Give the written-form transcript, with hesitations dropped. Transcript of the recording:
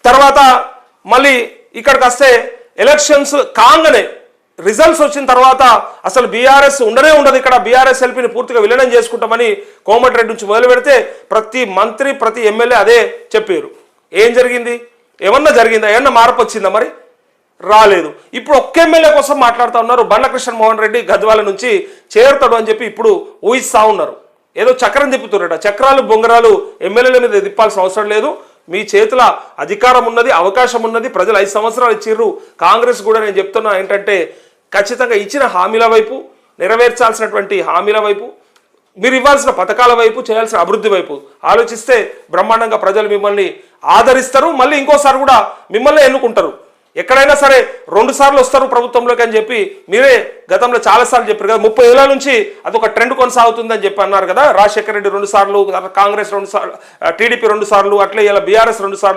తర్వాత మళ్ళీ ఇక్కడికి వస్తే ఎలక్షన్స్ కాగానే రిజల్ట్స్ వచ్చిన తర్వాత అసలు బీఆర్ఎస్ ఉండనే ఉండదు, ఇక్కడ బీఆర్ఎస్ ఎల్పీని పూర్తిగా విలీనం చేసుకుంటామని కోమటిరెడ్డి నుంచి మొదలు పెడితే ప్రతి మంత్రి ప్రతి ఎమ్మెల్యే అదే చెప్పారు. ఏం జరిగింది? ఏమన్నా జరిగిందా? ఏమన్నా మార్పు వచ్చిందా? మరి రాలేదు. ఇప్పుడు ఒక్క ఎమ్మెల్యే కోసం మాట్లాడుతూ ఉన్నారు. బండ్ల కృష్ణమోహన్ రెడ్డి గద్వాల నుంచి చేరుతాడు అని చెప్పి ఇప్పుడు ఊహిస్తూ ఉన్నారు. ఏదో చక్రం తిప్పుతున్నారట. చక్రాలు బొంగరాలు ఎమ్మెల్యేల మీద తిప్పాల్సిన అవసరం లేదు. మీ చేతుల అధికారం ఉన్నది, అవకాశం ఉన్నది. ప్రజలు 5 సంవత్సరాలు ఇచ్చిర్రు. కాంగ్రెస్ కూడా నేను చెప్తున్నా ఏంటంటే ఖచ్చితంగా ఇచ్చిన హామీల వైపు, నెరవేర్చాల్సినటువంటి హామీల వైపు, మీరు ఇవ్వాల్సిన పథకాల వైపు, చేయాల్సిన అభివృద్ధి వైపు ఆలోచిస్తే బ్రహ్మాండంగా ప్రజలు మిమ్మల్ని ఆదరిస్తారు. మళ్ళీ ఇంకోసారి కూడా మిమ్మల్ని ఎన్నుకుంటారు. ఎక్కడైనా సరే 2 సార్లు వస్తారు ప్రభుత్వంలోకి అని చెప్పి మీరే గతంలో చాలాసార్లు చెప్పారు కదా. 30 ఏళ్ల నుంచి అదొక ట్రెండ్ కొనసాగుతుందని చెప్పి అన్నారు కదా. రాజశేఖర రెడ్డి 2 సార్లు, కాంగ్రెస్ 2 సార్లు, టీడీపీ 2 సార్లు, అట్లే ఇలా బీఆర్ఎస్ 2 సార్లు.